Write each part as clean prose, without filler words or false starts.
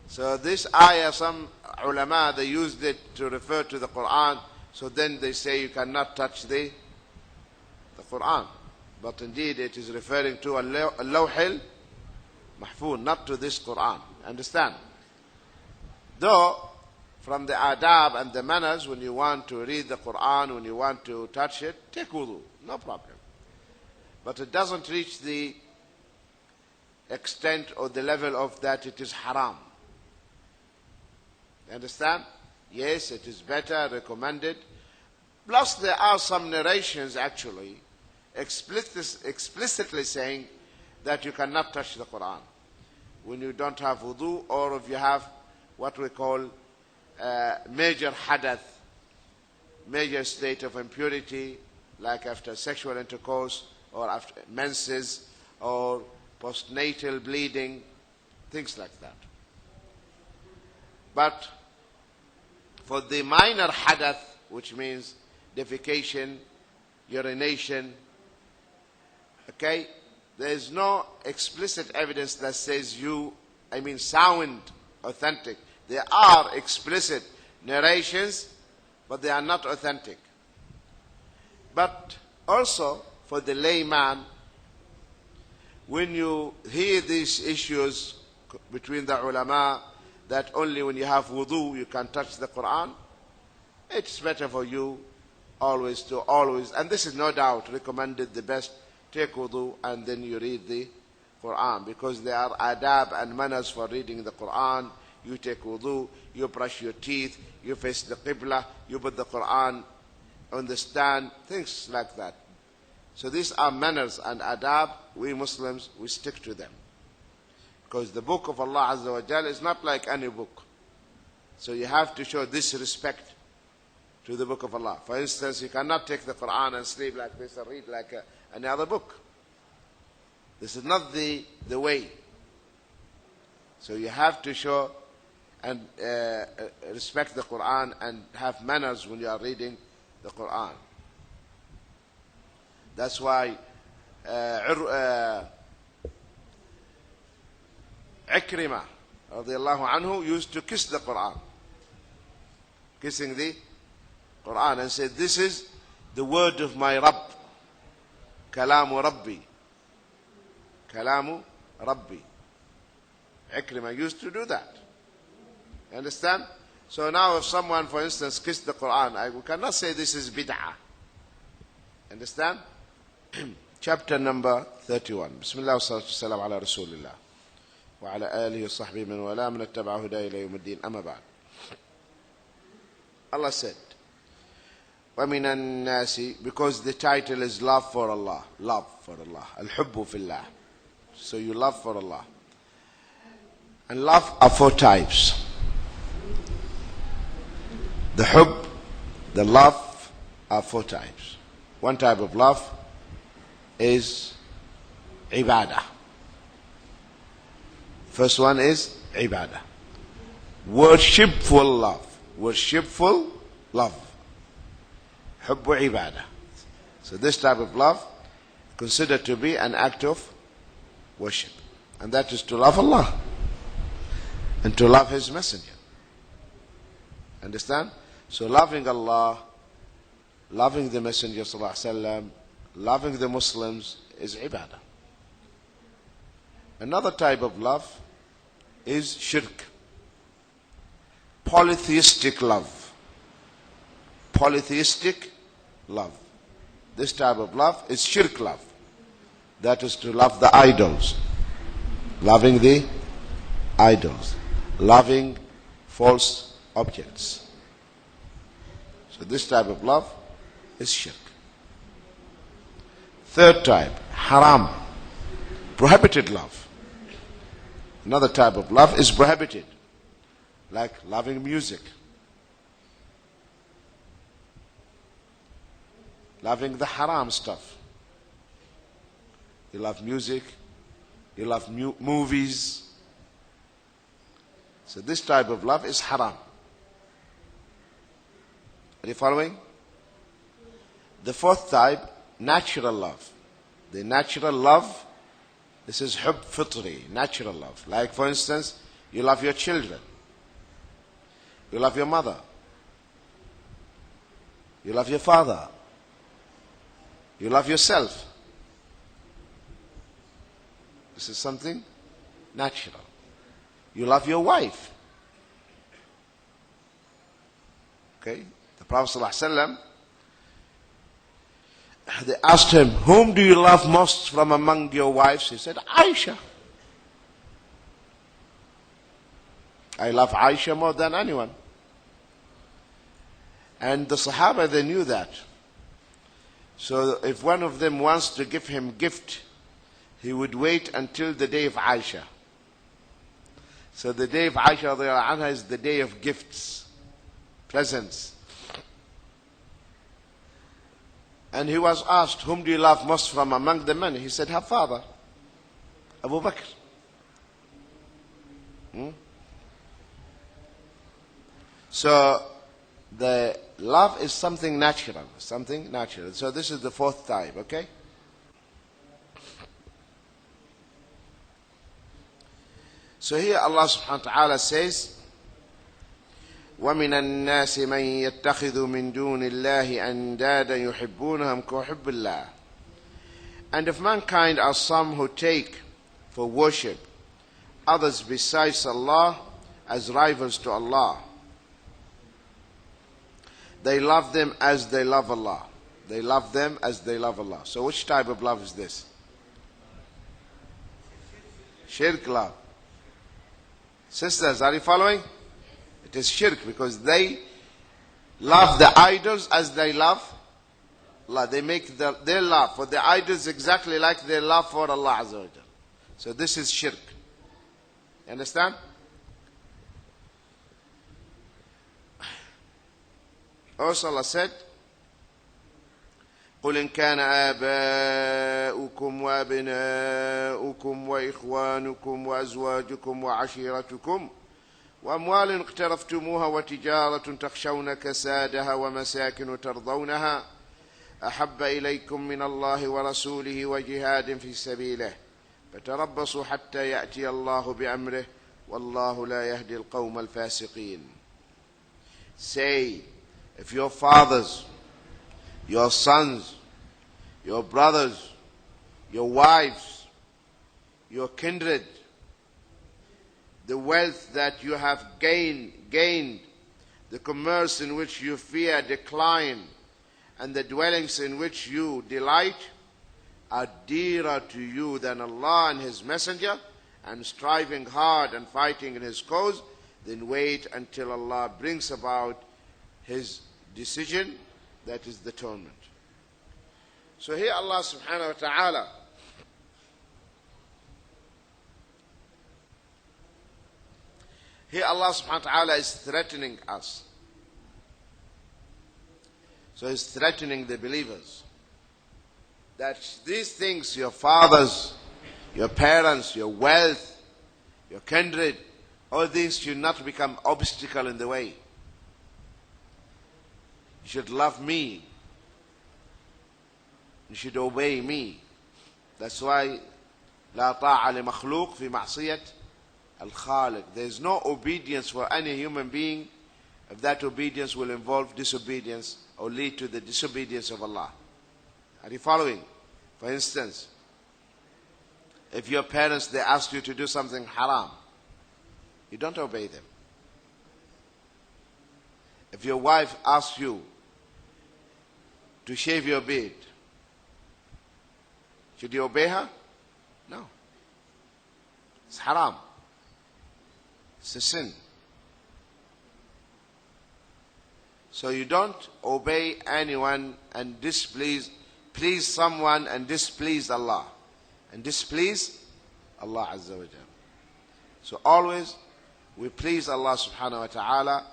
So this ayah, some ulama, they used it to refer to the Quran. So then they say you cannot touch the Quran. But indeed it is referring to al-lawhil mahfuz, not to this Quran. Understand? Though, from the adab and the manners, when you want to read the Quran, when you want to touch it, take wudu, no problem. But it doesn't reach the extent or the level of that it is haram. Understand? Yes, it is better, recommended. Plus there are some narrations actually explicitly saying that you cannot touch the Quran when you don't have wudu, or if you have what we call major hadath, major state of impurity, like after sexual intercourse or after menses or postnatal bleeding, things like that. But for the minor hadath, which means defecation, urination, okay, there is no explicit evidence that says sound authentic. There are explicit narrations, but they are not authentic. But also, for the layman, when you hear these issues between the ulama, that only when you have wudu you can touch the Quran, it's better for you always, and this is no doubt recommended, the best, take wudu and then you read the Quran, because there are adab and manners for reading the Quran. You take wudu, you brush your teeth, you face the qibla, you put the Quran on the stand, things like that. So these are manners and adab. We Muslims, we stick to them, because the book of Allah Azza wa Jal is not like any book. So you have to show this respect to the book of Allah. For instance, you cannot take the Quran and sleep like this and read like any other book. This is not the way. So you have to show and respect the Quran and have manners when you are reading the Quran. That's why Ikrimah radiallahu anhu used to kiss the Quran, kissing the Quran, and said, this is the word of my Rabb, kalamu Rabbi, kalamu Rabbi. Ikrimah used to do that. You understand? So now if someone, for instance, kissed the Quran, we cannot say this is bid'ah. Understand? Chapter number 31. Bismillah wa salatu salam ala Rasulillah wa ala alihi wa sahbihi man wala man ittaba'a huda ila yawmiddin, amma ba'd. Allah said, وَمِنَ النَّاسِ, because the title is love for Allah. Love for Allah. Al-hubbu fillah. So you love for Allah. And love are four types. The hubb, the love, are four types. One type of love is ibadah. First one is ibadah. Worshipful love. Worshipful love. Hubbu ibadah. So this type of love considered to be an act of worship. And that is to love Allah and to love His Messenger. Understand? So loving Allah, loving the Messenger sallallahu alaihi wasallam, loving the Muslims is ibadah. Another type of love is shirk. Polytheistic love. Polytheistic love. This type of love is shirk love. That is to love the idols. Loving the idols. Loving false objects. So this type of love is shirk. Third type, haram. Prohibited love. Another type of love is prohibited, like loving music, loving the haram stuff. You love music, you love movies. So this type of love is haram. Are you following? The fourth type, natural love. The natural love, this is hub fitri, natural love. Like for instance, You love your children. You love your mother. You love your father. You love yourself. This is something natural. You love your wife. Okay? The Prophet ﷺ, they asked him, whom do you love most from among your wives? He said, Aisha. I love Aisha more than anyone. And the Sahaba, they knew that. So if one of them wants to give him gift, he would wait until the day of Aisha. So the day of Aisha radiallahu anha is the day of gifts, presents. And he was asked, whom do you love most from among the men? He said, her father, Abu Bakr. So the love is something natural, something natural. So this is the fourth type, okay? So here Allah subhanahu wa ta'ala says, وَمِنَ النَّاسِ مَنْ يَتَّخِذُ مِنْ دُونِ اللَّهِ أَنْدَادًا يُحِبُّونَهُمْ كَحُبِّ اللَّهِ. And of mankind are some who take for worship others besides Allah as rivals to Allah. They love them as they love Allah. They love them as they love Allah. So which type of love is this? Shirk love. Sisters, are you following? It is shirk because they love the idols as they love Allah. They make their love for the idols exactly like their love for Allah Azza wa Jalla. So this is shirk. You understand? Also Allah said, قل إن كان آباؤكم وأبناؤكم وإخوانكم وأزواجكم وعشيرتكم وأموال اقترفتموها وتجارة تخشون كسادها ومساكن ترضونها أحب إليكم من الله ورسوله وجهاد في سبيله فتربصوا حتى يأتي الله بأمره والله لا يهدي القوم الفاسقين. Say, if your fathers, your sons, your brothers, your wives, your kindred, the wealth that you have gained, the commerce in which you fear decline, and the dwellings in which you delight, are dearer to you than Allah and His Messenger, and striving hard and fighting in His cause, then wait until Allah brings about His decision, that is the atonement. So here Allah subhanahu wa ta'ala is threatening us. So He's threatening the believers that these things, your fathers, your parents, your wealth, your kindred, all these should not become obstacle in the way. You should love me. You should obey me. That's why لا طاعة لمخلوق في معصية الخالق. There is no obedience for any human being if that obedience will involve disobedience or lead to the disobedience of Allah. Are you following? For instance, if your parents, they ask you to do something haram, you don't obey them. If your wife asks you to shave your beard, should you obey her? No. It's haram. It's a sin. So you don't obey anyone and please someone and displease Allah. And displease Allah Azza wa Jalla. So always we please Allah subhanahu wa ta'ala,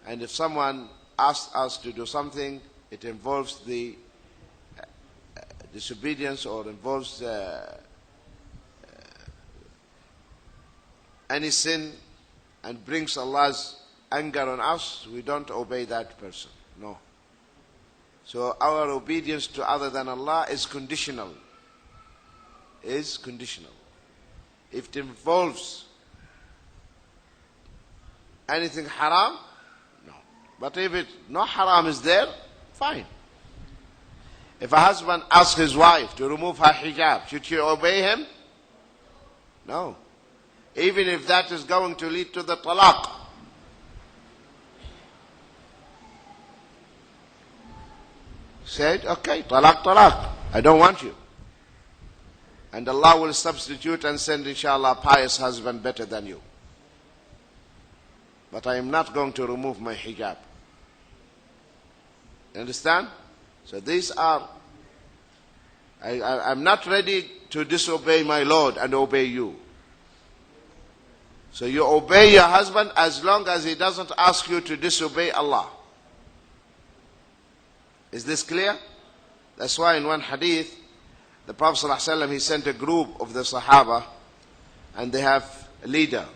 and if someone asks us to do something, it involves the disobedience or involves any sin and brings Allah's anger on us, we don't obey that person. No. So our obedience to other than Allah is conditional. Is conditional. If it involves Anything haram? No. But if no haram is there, fine. If a husband asks his wife to remove her hijab, should she obey him? No. Even if that is going to lead to the talaq. Said, okay, talaq, talaq. I don't want you. And Allah will substitute and send, inshallah, a pious husband better than you. But I am not going to remove my hijab. You understand? So these are, I'm not ready to disobey my Lord and obey you. So you obey your husband as long as he doesn't ask you to disobey Allah. Is this clear? That's why in one hadith, the Prophet ﷺ, he sent a group of the Sahaba and they have a leader.